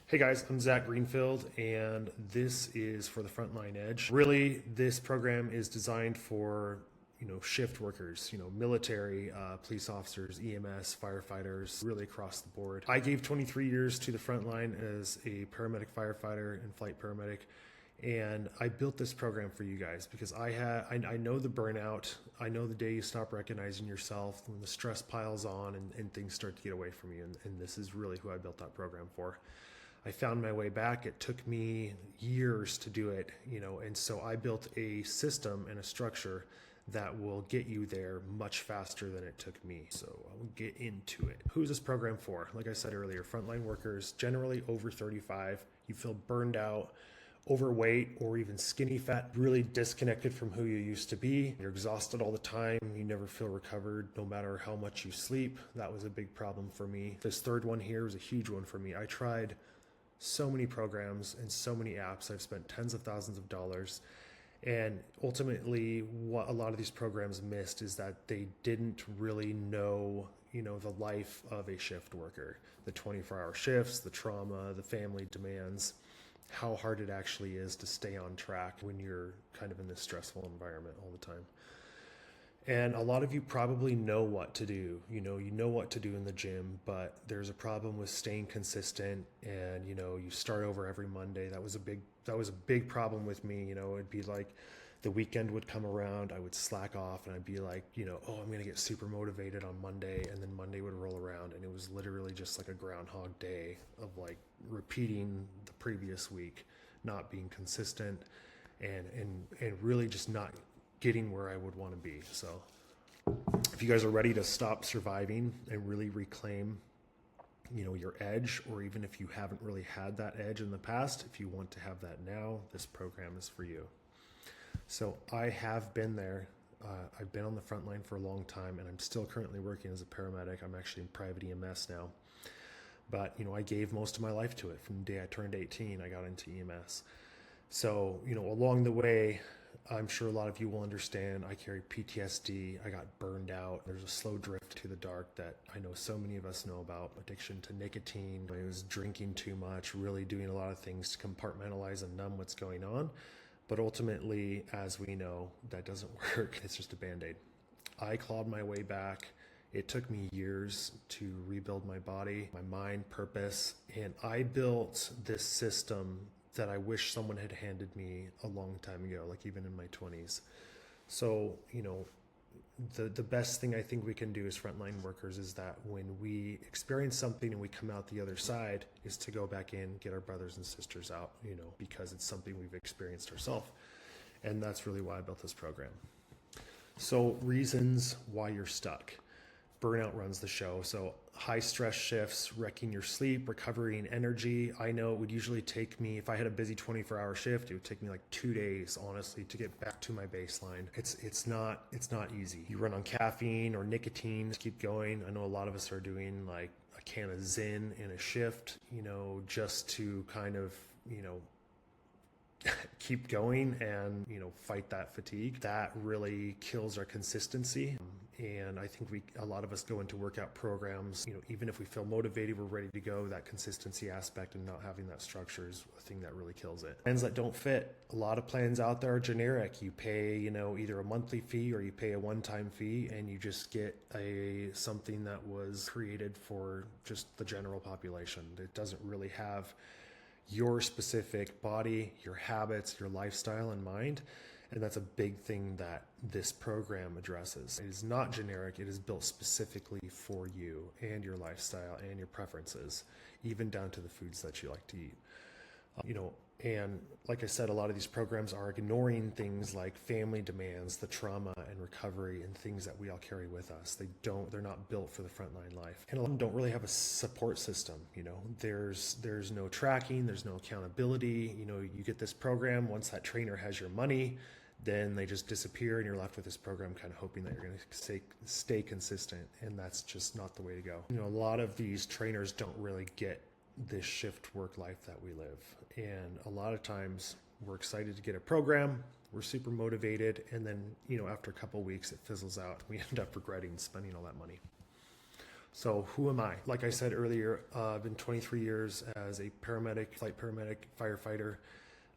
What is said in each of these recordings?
Hey guys, I'm Zach Greenfield, and this is for the Frontline Edge. Really, this program is designed for shift workers, military, police officers, EMS, firefighters, really across the board. I gave 23 years to the front line as a paramedic, firefighter, and flight paramedic. And I built this program for you guys because I know the burnout. I know the day you stop recognizing yourself, when the stress piles on and things start to get away from you. And this is really who I built that program for. I found my way back. It took me years to do it, and so I built a system and a structure that will get you there much faster than it took me. So I'll get into it. Who's this program for? Like I said earlier, frontline workers, generally over 35. You feel burned out, overweight, or even skinny fat, really disconnected from who you used to be. You're exhausted all the time. You never feel recovered no matter how much you sleep. That was a big problem for me. This third one here was a huge one for me. I tried so many programs and so many apps. I've spent tens of thousands of dollars. And ultimately, what a lot of these programs missed is that they didn't really know, the life of a shift worker, the 24-hour shifts, the trauma, the family demands, how hard it actually is to stay on track when you're kind of in this stressful environment all the time. And a lot of you probably know what to do. You know what to do in the gym, but there's a problem with staying consistent. And you start over every Monday. That was a big problem with me. It'd be like the weekend would come around, I would slack off, and I'd be like, oh, I'm gonna get super motivated on Monday, and then Monday would roll around, and it was literally just like a Groundhog Day of like repeating the previous week, not being consistent, and really just not getting where I would want to be. So if you guys are ready to stop surviving and really reclaim your edge, or even if you haven't really had that edge in the past, if you want to have that now, this program is for you. So I have been there. I've been on the front line for a long time, and I'm still currently working as a paramedic. I'm actually in private EMS now, but I gave most of my life to it. From the day I turned 18, I got into EMS. So along the way, I'm sure a lot of you will understand, I carry PTSD. I got burned out. There's a slow drift to the dark that I know so many of us know about. Addiction to nicotine. I was drinking too much, really doing a lot of things to compartmentalize and numb what's going on. But ultimately, as we know, that doesn't work. It's just a Band-Aid. I clawed my way back. It took me years to rebuild my body, my mind, purpose, and I built this system that I wish someone had handed me a long time ago, like even in my 20s. So, the best thing I think we can do as frontline workers is that when we experience something and we come out the other side, is to go back in, get our brothers and sisters out, because it's something we've experienced ourselves. And that's really why I built this program. So reasons why you're stuck. Burnout runs the show. So high stress shifts, wrecking your sleep, recovery and energy. I know it would usually take me, if I had a busy 24-hour shift, it would take me like 2 days, honestly, to get back to my baseline. It's not easy. You run on caffeine or nicotine, keep going. I know a lot of us are doing like a can of Zyn in a shift, just to kind of, keep going and fight that fatigue. That really kills our consistency. And I think a lot of us go into workout programs, even if we feel motivated, we're ready to go, that consistency aspect and not having that structure is a thing that really kills it. Plans that don't fit. A lot of plans out there are generic. You pay, either a monthly fee or you pay a one-time fee, and you just get something that was created for just the general population. It doesn't really have your specific body, your habits, your lifestyle in mind. And that's a big thing that this program addresses. It is not generic. It is built specifically for you and your lifestyle and your preferences, even down to the foods that you like to eat. And like I said, a lot of these programs are ignoring things like family demands, the trauma and recovery, and things that we all carry with us. They're not built for the frontline life. And a lot of them don't really have a support system. There's no tracking, there's no accountability. You get this program, once that trainer has your money, then they just disappear and you're left with this program kind of hoping that you're going to stay consistent. And that's just not the way to go. A lot of these trainers don't really get this shift work life that we live. And a lot of times we're excited to get a program, we're super motivated, and then, after a couple of weeks it fizzles out. We end up regretting spending all that money. So who am I? Like I said earlier, I've been 23 years as a paramedic, flight paramedic, firefighter.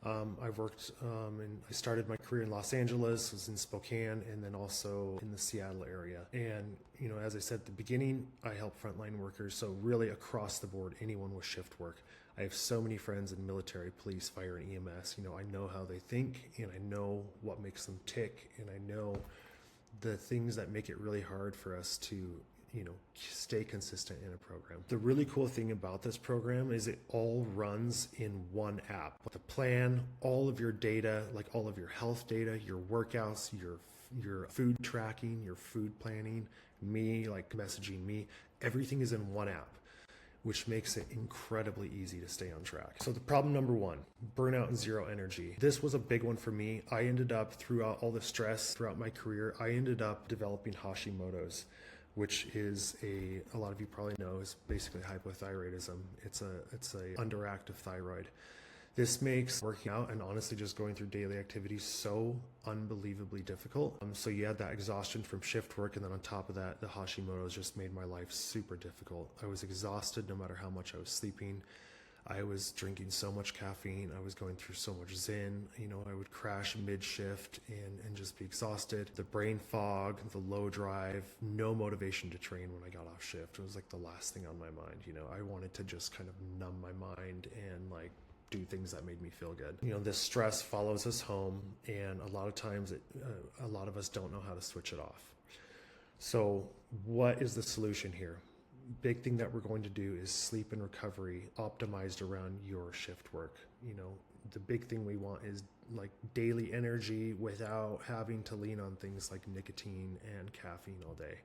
I've worked, and I started my career in Los Angeles, was in Spokane, and then also in the Seattle area. And, you know, as I said at the beginning, I help frontline workers. So really across the board, anyone with shift work. I have so many friends in military, police, fire, and EMS. You know, I know how they think, and I know what makes them tick, and I know the things that make it really hard for us to, you know, stay consistent in a program. The really cool thing about this program is it all runs in one app. The plan, all of your data, like all of your health data, your workouts, your food tracking, your food planning, me, like messaging me, everything is in one app, which makes it incredibly easy to stay on track. So the problem number one, burnout and zero energy. This was a big one for me. I ended up, throughout all the stress throughout my career, I ended up developing Hashimoto's, which is a lot of you probably know is basically hypothyroidism. It's a underactive thyroid. This makes working out and honestly just going through daily activities so unbelievably difficult. So you had that exhaustion from shift work, and then on top of that, the Hashimoto's just made my life super difficult. I was exhausted no matter how much I was sleeping. I was drinking so much caffeine. I was going through so much Zen. You know, I would crash mid-shift and just be exhausted. The brain fog, the low drive, no motivation to train when I got off shift. It was like the last thing on my mind. You know, I wanted to just kind of numb my mind and like do things that made me feel good. You know, this stress follows us home, and a lot of times a lot of us don't know how to switch it off. So what is the solution here? Big thing that we're going to do is sleep and recovery optimized around your shift work. You know, the big thing we want is like daily energy without having to lean on things like nicotine and caffeine all day.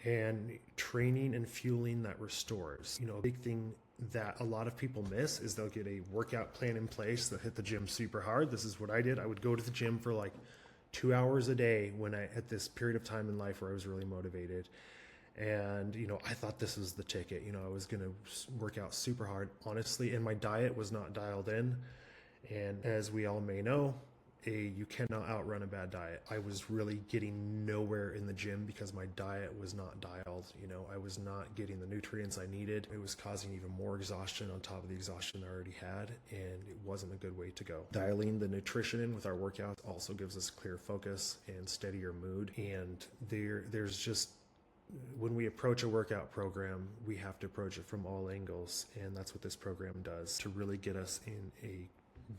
And training and fueling that restores. You know, a big thing that a lot of people miss is they'll get a workout plan in place. They'll hit the gym super hard. This is what I did. I would go to the gym for like 2 hours a day when I, at this period of time in life where I was really motivated. And, you know, I thought this was the ticket. You know, I was going to work out super hard, honestly, and my diet was not dialed in. And as we all may know, you cannot outrun a bad diet. I was really getting nowhere in the gym because my diet was not dialed. You know, I was not getting the nutrients I needed. It was causing even more exhaustion on top of the exhaustion I already had, and it wasn't a good way to go. Dialing the nutrition in with our workouts also gives us clear focus and steadier mood. And there's just, when we approach a workout program, we have to approach it from all angles, and that's what this program does to really get us in a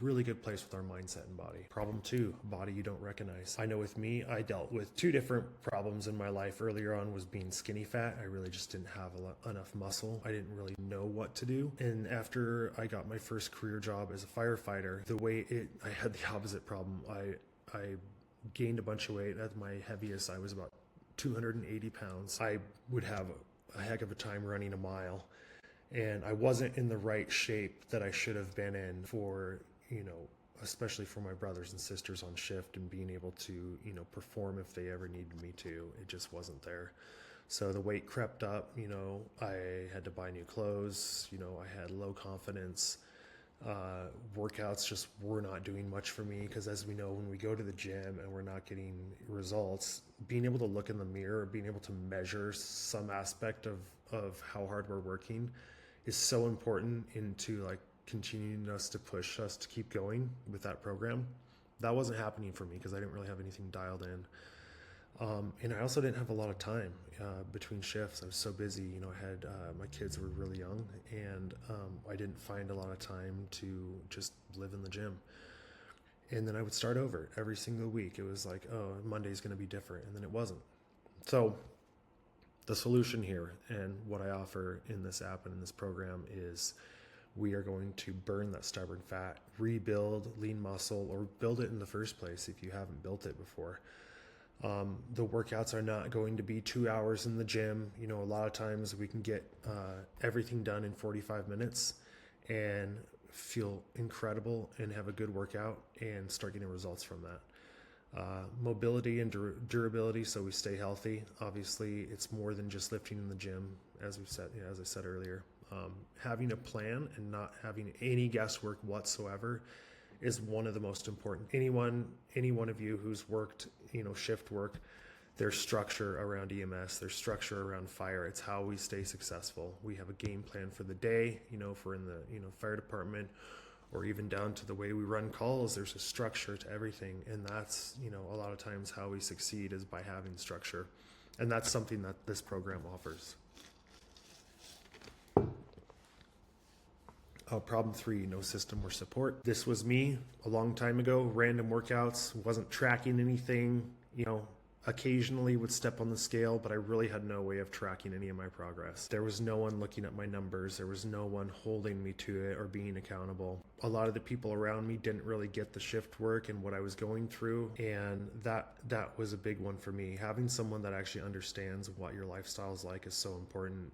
really good place with our mindset and body. Problem two, body you don't recognize. I know with me, I dealt with two different problems in my life. Earlier on was being skinny fat. I really just didn't have enough muscle. I didn't really know what to do. And after I got my first career job as a firefighter, I had the opposite problem. I gained a bunch of weight. At my heaviest, I was about 280 pounds. I would have a heck of a time running a mile, and I wasn't in the right shape that I should have been in for, you know, especially for my brothers and sisters on shift and being able to, you know, perform if they ever needed me to. It just wasn't there. So the weight crept up, you know, I had to buy new clothes, you know, I had low confidence. Workouts just were not doing much for me because, as we know, when we go to the gym and we're not getting results, being able to look in the mirror, being able to measure some aspect of how hard we're working is so important into like continuing us to push us to keep going with that program. That wasn't happening for me because I didn't really have anything dialed in. And I also didn't have a lot of time between shifts. I was so busy. You know, I had my kids were really young, and I didn't find a lot of time to just live in the gym. And then I would start over every single week. It was like, oh, Monday's going to be different, and then it wasn't. So the solution here and what I offer in this app and in this program is we are going to burn that stubborn fat, rebuild lean muscle, or build it in the first place if you haven't built it before. The workouts are not going to be 2 hours in the gym. You know, a lot of times we can get everything done in 45 minutes and feel incredible and have a good workout and start getting results from that. Mobility and durability, so we stay healthy. Obviously, it's more than just lifting in the gym, as I said earlier. Having a plan and not having any guesswork whatsoever is one of the most important. Any one of you who's worked, you know, shift work There's structure around EMS, there's structure around fire. It's how we stay successful. We have a game plan for the day, if we're in the, fire department, or even down to the way we run calls. There's a structure to everything. And that's, a lot of times how we succeed is by having structure. And that's something that this program offers. Problem 3, no system or support. This was me a long time ago, random workouts, wasn't tracking anything, occasionally would step on the scale, but I really had no way of tracking any of my progress. There was no one looking at my numbers. There was no one holding me to it or being accountable. A lot of the people around me didn't really get the shift work and what I was going through. And that was a big one for me. Having someone that actually understands what your lifestyle is like is so important.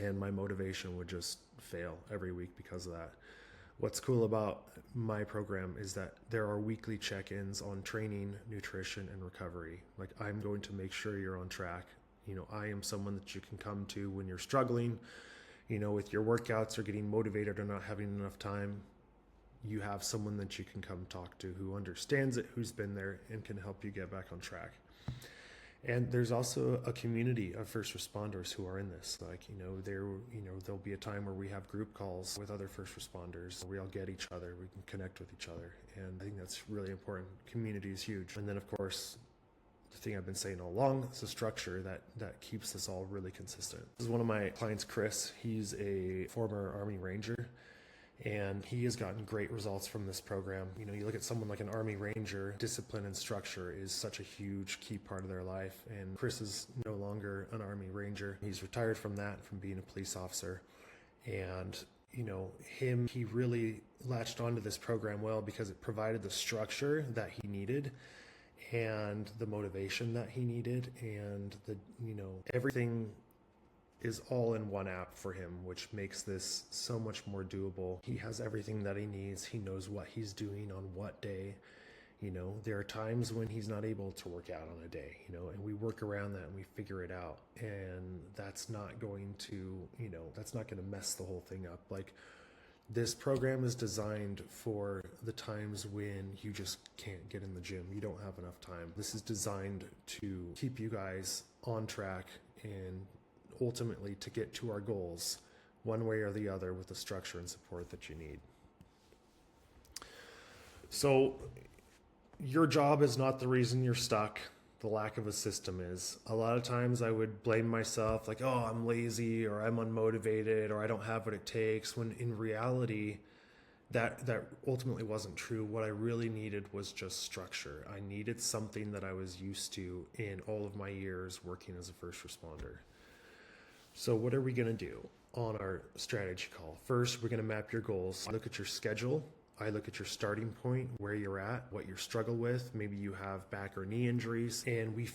And my motivation would just fail every week because of that. What's cool about my program is that there are weekly check-ins on training, nutrition, and recovery. Like, I'm going to make sure you're on track. I am someone that you can come to when you're struggling, with your workouts or getting motivated or not having enough time. You have someone that you can come talk to who understands it, who's been there, and can help you get back on track. And there's also a community of first responders who are in this. Like, there'll be a time where we have group calls with other first responders. We all get each other. We can connect with each other. And I think that's really important. Community is huge. And then, of course, the thing I've been saying all along is the structure that keeps this all really consistent. This is one of my clients, Chris. He's a former Army Ranger. And he has gotten great results from this program. You look at someone like an Army Ranger, discipline and structure is such a huge key part of their life. And Chris is no longer an Army Ranger. He's retired from that, from being a police officer. And, he really latched onto this program well because it provided the structure that he needed and the motivation that he needed, and everything is all in one app for him, which makes this so much more doable. He has everything that he needs. He knows what he's doing on what day. There are times when he's not able to work out on a day, and we work around that and we figure it out. And that's not going to, mess the whole thing up. Like, this program is designed for the times when you just can't get in the gym. You don't have enough time. This is designed to keep you guys on track and ultimately to get to our goals one way or the other with the structure and support that you need. So your job is not the reason you're stuck. The lack of a system is. A lot of times I would blame myself, like, oh, I'm lazy, or I'm unmotivated, or I don't have what it takes, when in reality that ultimately wasn't true. What I really needed was just structure. I needed something that I was used to in all of my years working as a first responder. So what are we going to do on our strategy call? First, we're going to map your goals. Look at your schedule. I look at your starting point, where you're at, what you struggle with. Maybe you have back or knee injuries, and we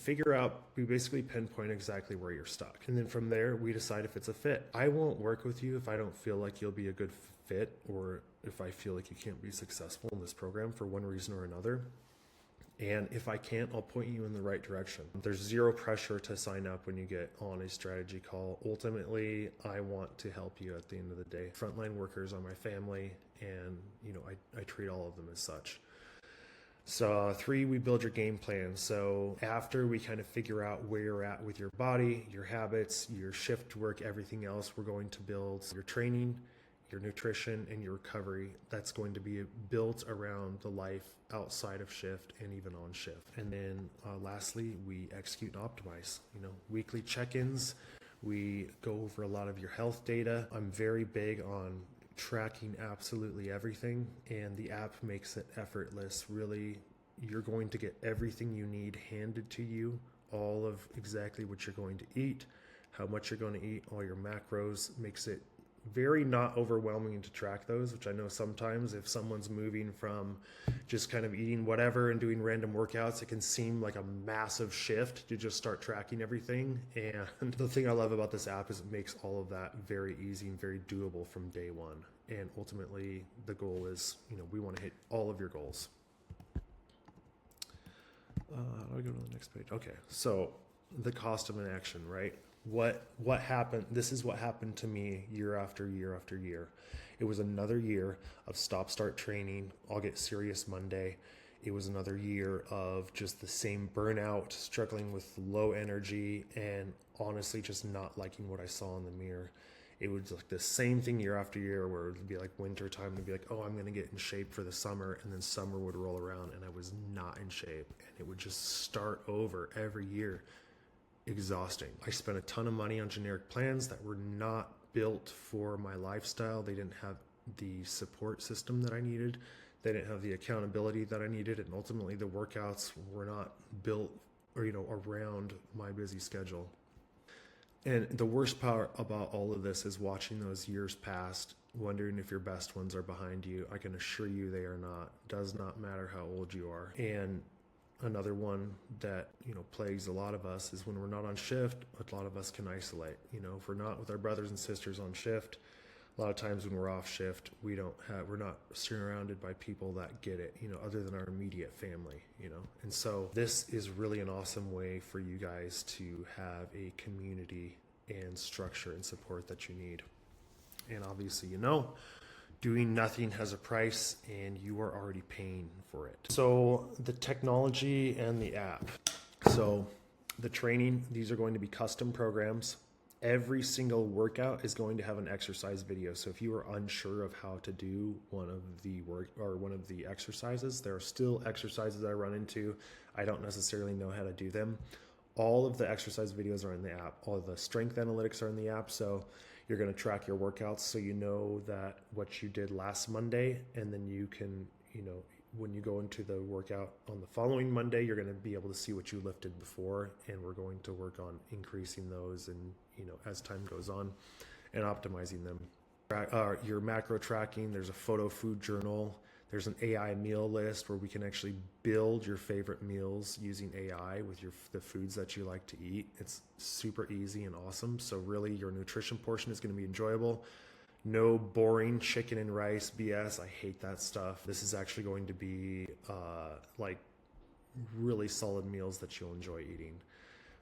basically pinpoint exactly where you're stuck. And then from there, we decide if it's a fit. I won't work with you if I don't feel like you'll be a good fit, or if I feel like you can't be successful in this program for one reason or another. And if I can't, I'll point you in the right direction. There's zero pressure to sign up when you get on a strategy call. Ultimately, I want to help you at the end of the day. Frontline workers are my family, and I treat all of them as such. So 3, we build your game plan. So after we kind of figure out where you're at with your body, your habits, your shift work, everything else, we're going to build your training, your nutrition, and your recovery. That's going to be built around the life outside of shift and even on shift. And then lastly, we execute and optimize. Weekly check-ins. We go over a lot of your health data. I'm very big on tracking absolutely everything, and the app makes it effortless. Really, you're going to get everything you need handed to you, all of exactly what you're going to eat, how much you're going to eat, all your macros. Makes it very not overwhelming to track those, which I know sometimes if someone's moving from just kind of eating whatever and doing random workouts, it can seem like a massive shift to just start tracking everything. And the thing I love about this app is it makes all of that very easy and very doable from day one. And ultimately the goal is, we want to hit all of your goals. I'll go to the next page. Okay. So the cost of inaction, right? What happened? This is what happened to me year after year after year. It was another year of stop-start training. I'll get serious Monday, It was another year of just the same burnout, struggling with low energy, and honestly just not liking what I saw in the mirror. It was like the same thing year after year, where it would be like winter time and be like, oh, I'm going to get in shape for the summer. And then summer would roll around and I was not in shape. And it would just start over every year. Exhausting. I spent a ton of money on generic plans that were not built for my lifestyle. They didn't have the support system that I needed. They didn't have the accountability that I needed. And ultimately the workouts were not built or, around my busy schedule. And the worst part about all of this is watching those years past, wondering if your best ones are behind you. I can assure you they are not. Does not matter how old you are. And another one that, plagues a lot of us is when we're not on shift, a lot of us can isolate. If we're not with our brothers and sisters on shift, a lot of times when we're off shift, we're not surrounded by people that get it, other than our immediate family, And so this is really an awesome way for you guys to have a community and structure and support that you need. And obviously, doing nothing has a price and you are already paying for it. So the technology and the app. So the training, these are going to be custom programs. Every single workout is going to have an exercise video. So if you are unsure of how to do one of the exercises, there are still exercises I run into. I don't necessarily know how to do them. All of the exercise videos are in the app. All of the strength analytics are in the app. So you're going to track your workouts so you know that what you did last Monday, and then you can, when you go into the workout on the following Monday, you're going to be able to see what you lifted before, and we're going to work on increasing those and, as time goes on, and optimizing them. Your macro tracking, there's a photo food journal. There's an AI meal list where we can actually build your favorite meals using AI with the foods that you like to eat. It's super easy and awesome. So really your nutrition portion is going to be enjoyable. No boring chicken and rice BS. I hate that stuff. This is actually going to be really solid meals that you'll enjoy eating.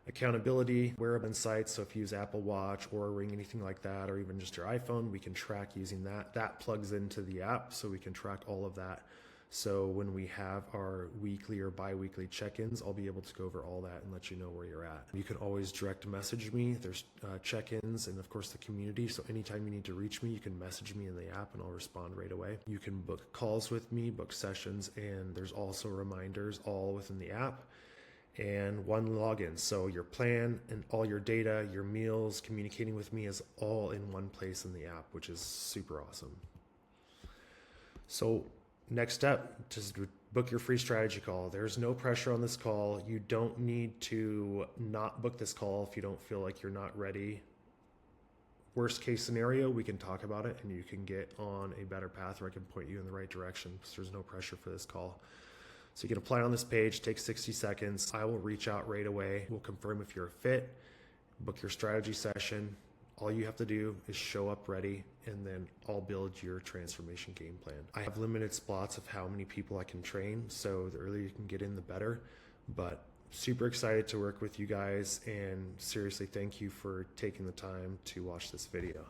Accountability, wearable insights. So if you use Apple Watch or a Ring, anything like that, or even just your iPhone, we can track using that. That plugs into the app, so we can track all of that. So when we have our weekly or bi-weekly check-ins, I'll be able to go over all that and let you know where you're at. You can always direct message me. There's check-ins and of course the community. So anytime you need to reach me, you can message me in the app and I'll respond right away. You can book calls with me, book sessions, and there's also reminders all within the app. And one login. So your plan and all your data, your meals, communicating with me is all in one place in the app, which is super awesome. So next step, just book your free strategy call. There's no pressure on this call. You don't need to not book this call if you don't feel like you're not ready. Worst case scenario, we can talk about it and you can get on a better path, or I can point you in the right direction. So there's no pressure for this call. So you can apply on this page, take 60 seconds. I will reach out right away. We'll confirm if you're a fit, book your strategy session. All you have to do is show up ready, and then I'll build your transformation game plan. I have limited spots of how many people I can train, so the earlier you can get in, the better. But super excited to work with you guys, and seriously, thank you for taking the time to watch this video.